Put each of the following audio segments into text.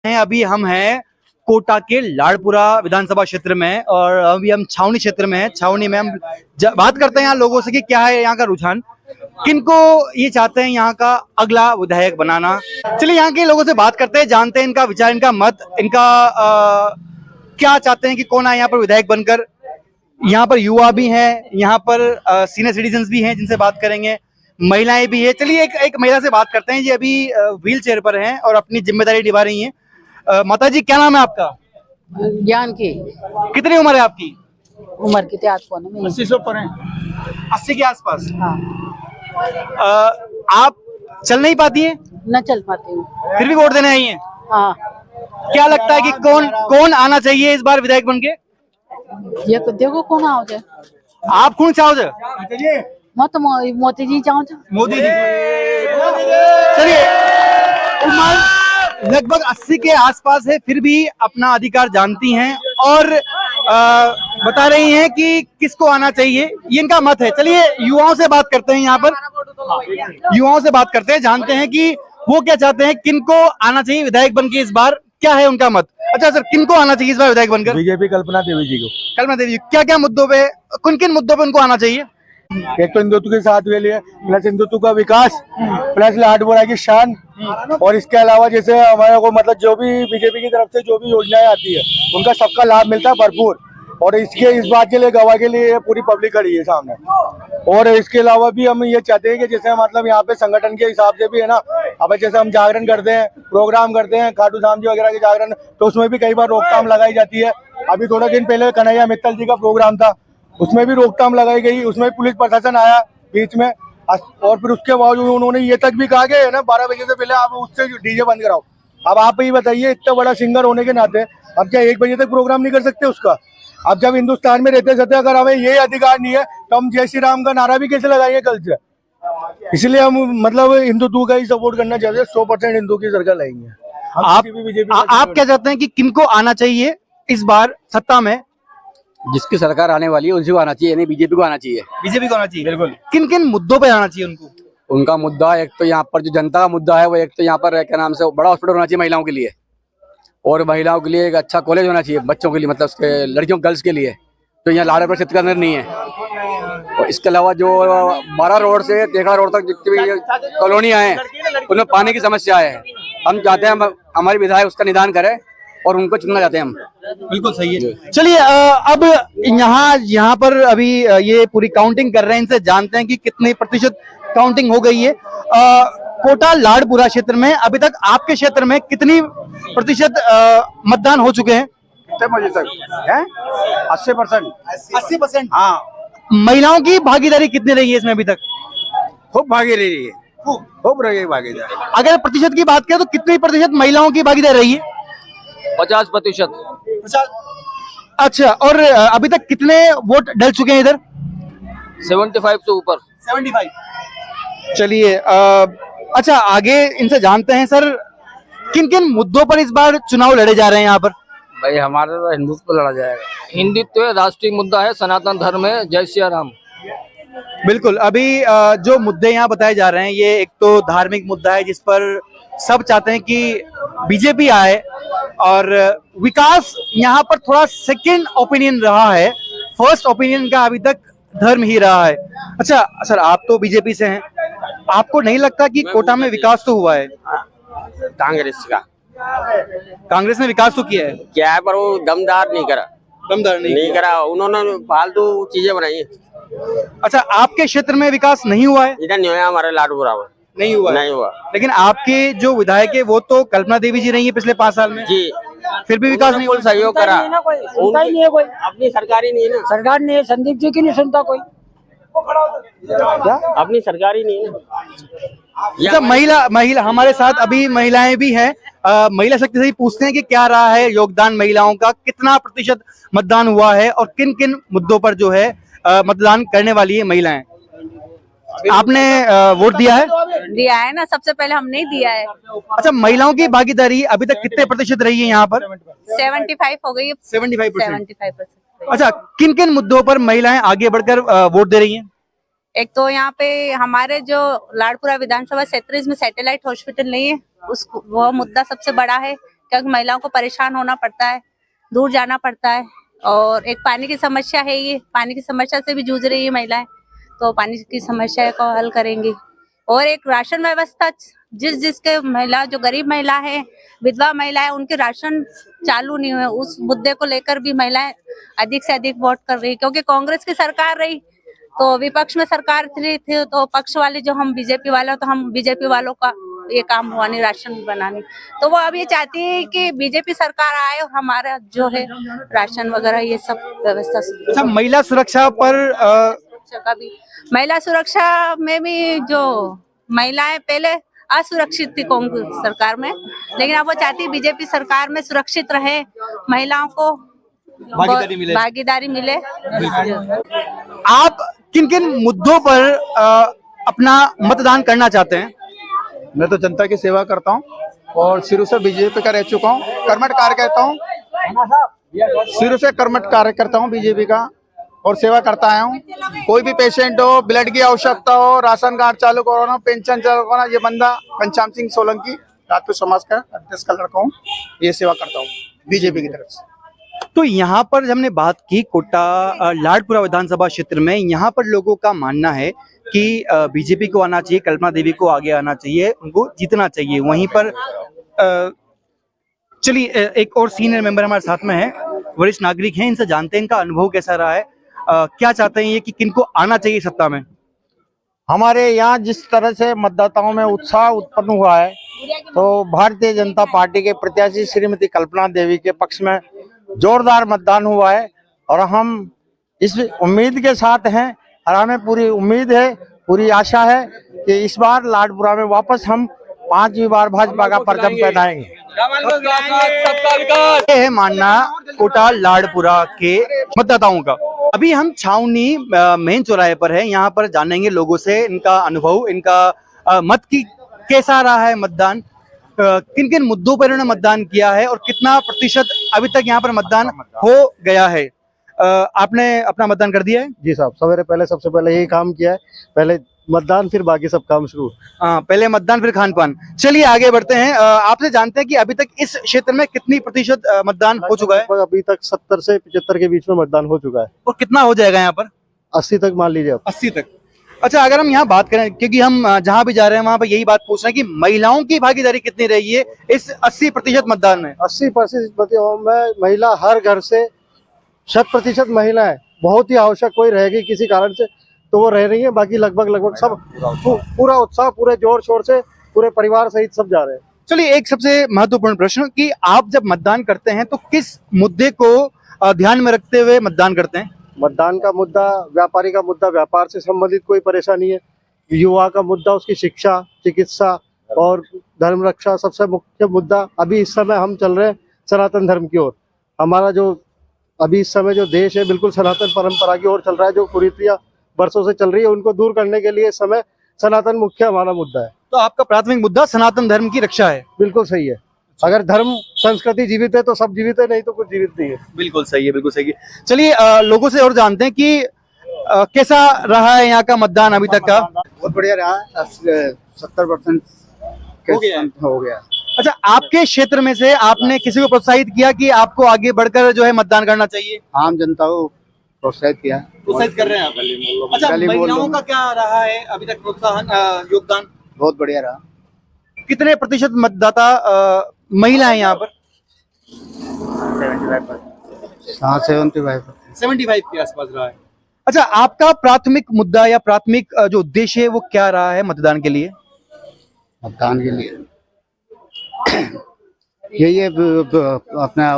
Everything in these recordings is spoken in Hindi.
हैं अभी हम हैं कोटा के लाड़पुरा विधानसभा क्षेत्र में और अभी हम छावनी क्षेत्र में हैं। छावनी में हम बात करते हैं यहाँ लोगों से कि क्या है यहाँ का रुझान, किनको ये चाहते हैं यहाँ का अगला विधायक बनाना। चलिए यहाँ के लोगों से बात करते हैं, जानते हैं इनका विचार, इनका मत, इनका क्या चाहते हैं कि कौन आए यहाँ पर विधायक बनकर। यहाँ पर युवा भी हैं, यहाँ पर सीनियर सिटीजन्स भी हैं जिनसे बात करेंगे, महिलाएं भी है। चलिए एक महिला से बात करते हैं, जी अभी व्हील चेयर पर हैं और अपनी जिम्मेदारी निभा रही हैं। माता जी क्या नाम है आपका? ज्ञान की। कितनी उम्र है आपकी? उम्र कितने आसपास में 80 पर है, 80 के आसपास। हाँ। आप चल नहीं पाती हैं? न चल पाती हूँ। फिर भी वोट देने आई हैं? हाँ। क्या लगता है कि कौन आना चाहिए इस बार विधायक बन के? ये देखो कौन आओ जाए। आप कौन चाहो? मत मोदी जी चाहो। मोदी जी। चलिए उम्र लगभग 80 के आसपास है, फिर भी अपना अधिकार जानती हैं और बता रही हैं कि किसको आना चाहिए, ये इनका मत है। चलिए युवाओं से बात करते हैं, यहाँ पर युवाओं से बात करते हैं, जानते हैं कि वो क्या चाहते हैं, किनको आना चाहिए विधायक बन के इस बार, क्या है उनका मत। अच्छा सर, किनको आना चाहिए इस बार विधायक बनकर? बीजेपी कल्पना देवी जी को। कल्पना देवी, क्या क्या मुद्दों पे, किन किन मुद्दों पे उनको आना चाहिए? एक तो हिंदुत्व के साथ के लिए, प्लस हिंदुत्व का विकास, प्लस लाडपुरा की शान, और इसके अलावा जैसे हमारे को मतलब जो भी बीजेपी की तरफ से जो भी योजनाएं आती है उनका सबका लाभ मिलता है भरपूर। और इस बात के लिए गवाह के लिए पूरी पब्लिक खड़ी है सामने। और इसके अलावा भी हम ये चाहते हैं कि जैसे मतलब यहाँ पे संगठन के हिसाब से भी है ना, अब जैसे हम जागरण करते हैं, प्रोग्राम करते हैं, खाटू श्याम जी वगैरह के जागरण, तो उसमें भी कई बार रोकथाम लगाई जाती है। अभी थोड़ा दिन पहले कन्हैया मित्तल जी का प्रोग्राम था, उसमें भी रोकथाम लगाई गई, उसमें पुलिस प्रशासन आया बीच में, और फिर उसके बावजूद उन्होंने ये तक भी कहा कि है ना 12 बजे से पहले आप उससे डीजे बंद कराओ। अब आप ही बताइए, इतना बड़ा सिंगर होने के नाते अब क्या 1 बजे तक प्रोग्राम नहीं कर सकते उसका? अब जब हिंदुस्तान में रहते रहते अगर हमें ये अधिकार नहीं है तो हम जय श्री राम का नारा भी कैसे लगाएंगे कल से? इसलिए हम मतलब हिंदुत्व का ही सपोर्ट करना चाहते हैं। 100% हिंदू की सरकार लाएंगे। आप क्या चाहते हैं कि किनको आना चाहिए इस बार सत्ता में? जिसकी सरकार आने वाली है उसी को आना चाहिए, नहीं बीजेपी को आना चाहिए। बीजेपी को आना चाहिए, बिल्कुल। किन किन मुद्दों पे आना चाहिए उनको? उनका मुद्दा एक तो यहाँ पर जो जनता का मुद्दा है वो, एक तो यहाँ पर क्या नाम से बड़ा हॉस्पिटल होना चाहिए महिलाओं के लिए, और महिलाओं के लिए एक अच्छा कॉलेज होना चाहिए, बच्चों के लिए मतलब उसके लड़कियों गर्ल्स के लिए, तो यहाँ लाड़पुरा क्षेत्र के अंदर नहीं है। और इसके अलावा जो 12 रोड से तेखड़ा रोड तक जितनी भी कॉलोनियाँ हैं उनमें पानी की समस्या है। हम चाहते हैं हमारे विधायक उसका निदान करे और उनको चुनना चाहते हैं हम। बिल्कुल सही है। चलिए अब यहाँ पर अभी ये पूरी काउंटिंग कर रहे हैं, इनसे जानते हैं कि कितने प्रतिशत काउंटिंग हो गई है। कोटा लाड़पुरा क्षेत्र में अभी तक आपके क्षेत्र में कितनी प्रतिशत मतदान हो चुके हैं? कितने बजे तक है? 80%। 80%। हाँ। महिलाओं की भागीदारी कितनी रही है इसमें अभी तक? खूब भागीदारी रही है, खूब रही है भागीदारी। अगर प्रतिशत की बात करें तो कितनी प्रतिशत महिलाओं की भागीदारी रही है? 50%। अच्छा, और अभी तक कितने वोट डल चुके हैं इधर? 75 से ऊपर। 75। चलिए अच्छा, आगे इनसे जानते हैं सर, किन किन मुद्दों पर इस बार चुनाव लड़े जा रहे हैं यहाँ पर? भाई हमारे तो हिंदुत्व लड़ा जाएगा। हिंदुत्व राष्ट्रीय मुद्दा है, सनातन धर्म है, जय श्री राम। बिल्कुल। अभी जो मुद्दे यहाँ बताए जा रहे हैं, ये एक तो धार्मिक मुद्दा है जिस पर सब चाहते हैं कि बीजेपी आए, और विकास यहाँ पर थोड़ा सेकंड ओपिनियन रहा है, फर्स्ट ओपिनियन का अभी तक धर्म ही रहा है। अच्छा सर, आप तो बीजेपी से हैं, आपको नहीं लगता कि कोटा में विकास तो हुआ है? कांग्रेस ने विकास तो किया है, क्या है पर वो दमदार नहीं करा। दमदार नहीं करा, उन्होंने फालतू चीजें बनाई है। अच्छा, आपके क्षेत्र में विकास नहीं हुआ है? इधर नहीं हुआ, हमारे लाडपुरा में नहीं हुआ। नहीं हुआ। लेकिन आपके जो विधायक है वो तो कल्पना देवी जी रही है पिछले 5 साल में जी, फिर भी विकास नहीं हुआ। सहयोग करा, सुनता ही नहीं है कोई। अपनी सरकार ही नहीं है ना। सरकार ने संदीप जी की नहीं सुनता कोई। अपनी सरकार ही नहीं है ना। अच्छा, महिला हमारे साथ अभी महिलाएं भी हैं। महिला शक्ति से ही पूछते हैं कि क्या रहा है योगदान महिलाओं का, कितना प्रतिशत मतदान हुआ है और किन किन मुद्दों पर जो है मतदान करने वाली है महिलाएं। आपने वोट दिया है? दिया है ना, सबसे पहले हमने ही दिया है। अच्छा, महिलाओं की भागीदारी अभी तक कितने प्रतिशत रही है यहाँ पर? 75 हो गई है। 75%। 75%। अच्छा, किन किन मुद्दों पर महिलाएं आगे बढ़कर वोट दे रही हैं? एक तो यहाँ पे हमारे जो लाड़पुरा विधानसभा क्षेत्र, इसमें सैटेलाइट हॉस्पिटल नहीं है, उस वो मुद्दा सबसे बड़ा है। क्योंकि महिलाओं को परेशान होना पड़ता है, दूर जाना पड़ता है। और एक पानी की समस्या है, ये पानी की समस्या से भी जूझ रही है महिलाएं, तो पानी की समस्या को हल करेंगी। और एक राशन व्यवस्था, जिसके महिला, जो गरीब महिला है, विधवा महिला है, उनके राशन चालू नहीं हुए, उस मुद्दे को लेकर भी महिलाएं अधिक से अधिक वोट कर रही, क्योंकि कांग्रेस की सरकार रही तो विपक्ष में सरकार थी तो पक्ष वाले जो हम बीजेपी वाले, तो हम बीजेपी वालों का ये काम हुआ नहीं, राशन बनाने। तो वो अब ये चाहती है कि बीजेपी सरकार आए और हमारा जो है राशन वगैरह ये सब व्यवस्था अच्छा, महिला सुरक्षा पर का भी, महिला सुरक्षा में भी जो महिलाएं पहले असुरक्षित थी कांग्रेस सरकार में, लेकिन अब वो चाहती है बीजेपी सरकार में सुरक्षित रहे, महिलाओं को भागीदारी मिले। आप किन किन मुद्दों पर अपना मतदान करना चाहते हैं? मैं तो जनता की सेवा करता हूँ और शुरू से बीजेपी का रह चुका हूँ, कर्मठ कार्यकर्ता हूँ, शुरू से कर्मठ कार्यकर्ता हूँ बीजेपी का और सेवा करता आया हूँ। कोई भी पेशेंट हो, ब्लड की आवश्यकता हो, राशन कार्ड चालू कराना, पेंशन चालू कराना, ये बंदा घनश्याम सिंह सोलंकी राजपूत समाज का अध्यक्ष का लड़का हूँ, ये सेवा करता हूँ बीजेपी की तरफ से। तो यहाँ पर जब हमने बात की कोटा लाडपुरा विधानसभा क्षेत्र में, यहाँ पर लोगों का मानना है कि बीजेपी को आना चाहिए, कल्पना देवी को आगे आना चाहिए, उनको जीतना चाहिए। वहीं पर चलिए एक और सीनियर मेंबर हमारे साथ में है, वरिष्ठ नागरिक हैं, इनसे जानते हैं इनका अनुभव कैसा रहा है, क्या चाहते हैं ये कि किनको आना चाहिए सत्ता में। हमारे यहाँ जिस तरह से मतदाताओं में उत्साह उत्पन्न हुआ है, तो भारतीय जनता पार्टी के प्रत्याशी श्रीमती कल्पना देवी के पक्ष में जोरदार मतदान हुआ है और हम इस उम्मीद के साथ हैं और हमें पूरी उम्मीद है, पूरी आशा है कि इस बार लाडपुरा में वापस हम 5वीं बार भाजपा का परचम फहराएंगे। ये है मानना कोटा लाडपुरा के मतदाताओं का। अभी हम छावनी मेन चौराहे पर है, यहाँ पर जानेंगे लोगों से इनका अनुभव, इनका मत की कैसा रहा है मतदान, किन किन मुद्दों पर इन्होंने मतदान किया है और कितना प्रतिशत अभी तक यहाँ पर मतदान हो गया है। आपने अपना मतदान कर दिया है? जी साहब, सवेरे पहले सबसे पहले यही काम किया है, पहले मतदान फिर बाकी सब काम शुरू। हाँ, पहले मतदान फिर खान पान। चलिए आगे बढ़ते हैं। आपसे जानते हैं कि अभी तक इस क्षेत्र में कितनी प्रतिशत मतदान हो चुका है? अभी तक 70 से 75 के बीच में मतदान हो चुका है। और कितना हो जाएगा यहाँ पर? 80 तक मान लीजिए आप। 80 तक। अच्छा, अगर हम यहाँ बात करें, क्योंकि हम जहाँ भी जा रहे हैं वहां पर यही बात पूछ रहे हैं कि महिलाओं की भागीदारी कितनी रही है इस 80% मतदान में? 80% में महिला हर घर से 100% महिला है, बहुत ही आवश्यक कोई रहेगी किसी कारण से तो वो रह रही है, बाकी लगभग सब पूरा उत्साह, पूरे जोर शोर से पूरे परिवार सहित सब जा रहे हैं। चलिए एक सबसे महत्वपूर्ण प्रश्न कि आप जब मतदान करते हैं तो किस मुद्दे को ध्यान में रखते हुए मतदान करते हैं? मतदान का मुद्दा, व्यापारी का मुद्दा, व्यापार से संबंधित कोई परेशानी है, युवा का मुद्दा, उसकी शिक्षा, चिकित्सा और धर्म रक्षा सबसे मुख्य मुद्दा। अभी इस समय हम चल रहे हैं सनातन धर्म की ओर। हमारा जो अभी इस समय जो देश है बिल्कुल सनातन परंपरा की ओर चल रहा है, जो कुरीतियां वर्षों से चल रही है उनको दूर करने के लिए इस समय सनातन मुख्य हमारा मुद्दा है। तो आपका प्राथमिक मुद्दा सनातन धर्म की रक्षा है? बिल्कुल सही है। अगर धर्म संस्कृति जीवित है तो सब जीवित है, नहीं तो कुछ जीवित नहीं है। बिल्कुल सही है, बिल्कुल सही है। चलिए लोगों से और जानते हैं कि कैसा रहा है यहाँ का मतदान अभी तक का? बहुत बढ़िया रहा, 70% हो गया। अच्छा, आपके क्षेत्र में से आपने किसी को प्रोत्साहित किया कि आपको आगे बढ़कर जो है मतदान करना चाहिए? आम जनता को प्रोत्साहित किया। प्रोत्साहित कर रहे हैं आप? अच्छा, महिलाओं का क्या रहा है अभी तक प्रोत्साहन, योगदान? बहुत बढ़िया रहा। कितने प्रतिशत मतदाता महिला है यहाँ पर? 75 के आसपास रहा है। अच्छा, आपका प्राथमिक मुद्दा या प्राथमिक जो उद्देश्य है वो क्या रहा है मतदान के लिए? मतदान के लिए यही है अपना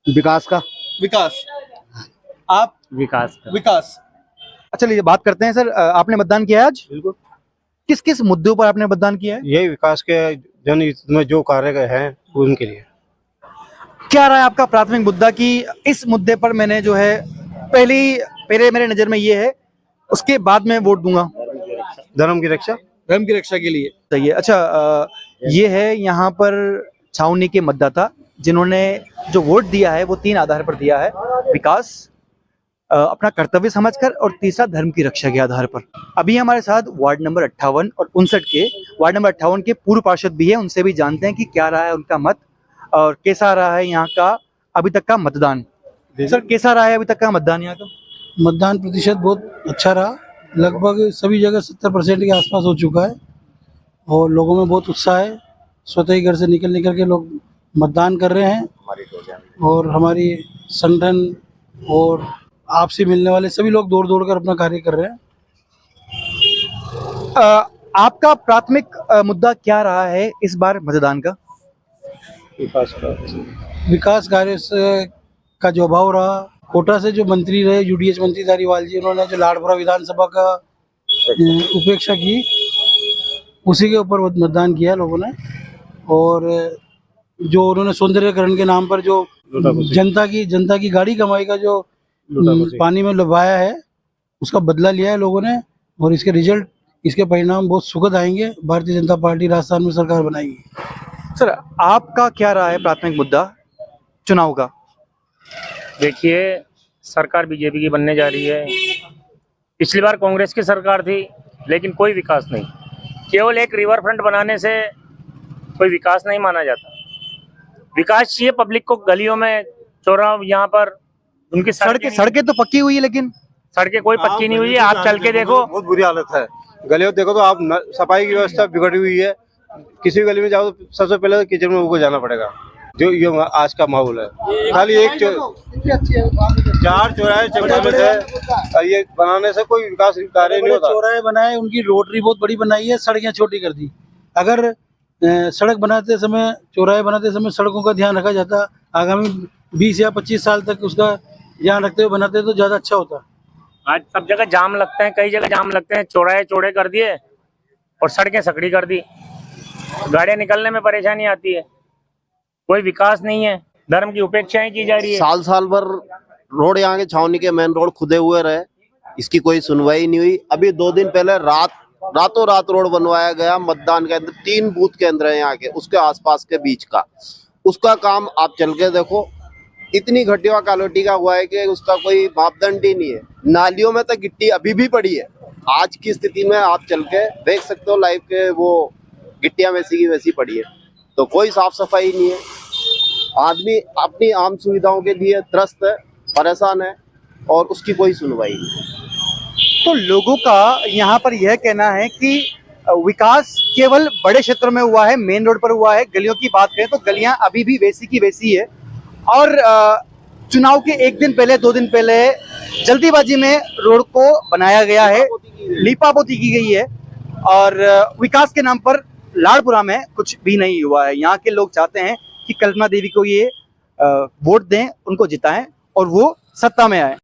विकास का। विकास। आप? विकास विकास। अच्छा, चलिए बात करते हैं। सर, आपने मतदान किया है आज? बिल्कुल। किस किस मुद्दों पर आपने मतदान किया है? यही विकास के जनहित में जो कार्य हैं उनके लिए। क्या रहा है आपका प्राथमिक मुद्दा कि इस मुद्दे पर मैंने जो है पहले मेरे नजर में ये है, उसके बाद में वोट दूंगा? धर्म की रक्षा। धर्म की रक्षा के लिए। सही है। अच्छा, ये है यहाँ पर छावनी के मतदाता जिन्होंने जो वोट दिया है वो 3 आधार पर दिया है: विकास, अपना कर्तव्य समझकर, और तीसरा धर्म की रक्षा के आधार पर। अभी हमारे साथ वार्ड नंबर 58 और 59 के वार्ड नंबर 58 के पूर्व पार्षद भी है, उनसे भी जानते हैं कि क्या रहा है उनका मत और कैसा रहा है यहाँ का अभी तक का मतदान। सर, कैसा रहा है अभी तक का मतदान यहाँ का? मतदान प्रतिशत बहुत अच्छा रहा, लगभग सभी जगह 70% के आसपास हो चुका है और लोगों में बहुत उत्साह है। स्वतः ही घर से निकल के लोग मतदान कर रहे हैं और हमारी संगठन और आपसी मिलने वाले सभी लोग दौड़ कर अपना कार्य कर रहे हैं। आपका प्राथमिक मुद्दा क्या रहा है इस बार मतदान का? विकास कार्य का जो अभाव रहा, कोटा से जो मंत्री रहे यूडीएच मंत्री धारीवाल जी, उन्होंने जो लाड़पुरा विधानसभा का उपेक्षा की, उसी के ऊपर मतदान किया लोगों ने। और जो उन्होंने सौंदर्यकरण के नाम पर जो जनता की गाड़ी कमाई का जो पानी में लुभाया है, उसका बदला लिया है लोगों ने और इसके रिजल्ट, इसके परिणाम बहुत सुखद आएंगे। भारतीय जनता पार्टी राजस्थान में सरकार बनाएगी। सर, आपका क्या रहा है प्राथमिक मुद्दा चुनाव का? देखिए, सरकार बीजेपी की बनने जा रही है। पिछली बार कांग्रेस की सरकार थी लेकिन कोई विकास नहीं। केवल एक रिवर फ्रंट बनाने से कोई विकास नहीं माना जाता। विकास चाहिए पब्लिक को, गलियों में चौराहों, यहाँ पर उनकी सड़कें तो पक्की हुई है, लेकिन सड़कें कोई पक्की नहीं हुई है। आप चल के देखो, बहुत बुरी हालत है। गलियों देखो तो आप सफाई की व्यवस्था बिगड़ी हुई है। किसी गली में जाओ तो सबसे पहले तो किचन में उनको जाना पड़ेगा। जो ये आज का माहौल है, खाली एक 4 चौराहे चमकाने से, ये बनाने से कोई विकास कार्य नहीं होता। चौराहे बनाए, उनकी रोटरी बहुत बड़ी बनाई है, सड़कें छोटी कर दी। अगर सड़क बनाते समय, चौराहे बनाते समय सड़कों का ध्यान रखा जाता, आगामी 20 या 25 साल तक उसका ध्यान रखते हुए बनाते तो ज्यादा अच्छा होता। आज सब जगह जाम लगते हैं, कई जगह जाम लगते हैं। चौराहे चौड़े कर दिए और सड़कें सकड़ी कर दी, गाड़ियां निकलने में परेशानी आती है। कोई विकास नहीं है, धर्म की उपेक्षाएं की जा रही है। साल भर रोड यहाँ के छावनी के मेन रोड खुदे हुए रहे, इसकी कोई सुनवाई नहीं हुई। अभी 2 दिन पहले रातों रात रोड बनवाया गया। मतदान केंद्र 3 बूथ केंद्र है यहाँ के, उसके आसपास के बीच का, उसका काम आप चल के देखो, इतनी घटिया क्वालिटी का हुआ है कि उसका कोई मापदंड ही नहीं है। नालियों में तो गिट्टी अभी भी पड़ी है। आज की स्थिति में आप चल के देख सकते हो लाइव के, वो गिट्टियां वैसी की वैसी पड़ी है। तो कोई साफ सफाई नहीं है। आदमी अपनी आम सुविधाओं के लिए त्रस्त है, परेशान है और उसकी कोई सुनवाई नहीं। तो लोगों का यहाँ पर यह कहना है कि विकास केवल बड़े क्षेत्रों में हुआ है, मेन रोड पर हुआ है। गलियों की बात करें तो गलियां अभी भी वैसी की वैसी है और चुनाव के 1 दिन पहले, 2 दिन पहले जल्दीबाजी में रोड को बनाया गया है, लीपापोती की गई है और विकास के नाम पर लाड़पुरा में कुछ भी नहीं हुआ है। यहाँ के लोग चाहते हैं कि कल्पना देवी को ये वोट दें, उनको जिताएं और वो सत्ता में आए।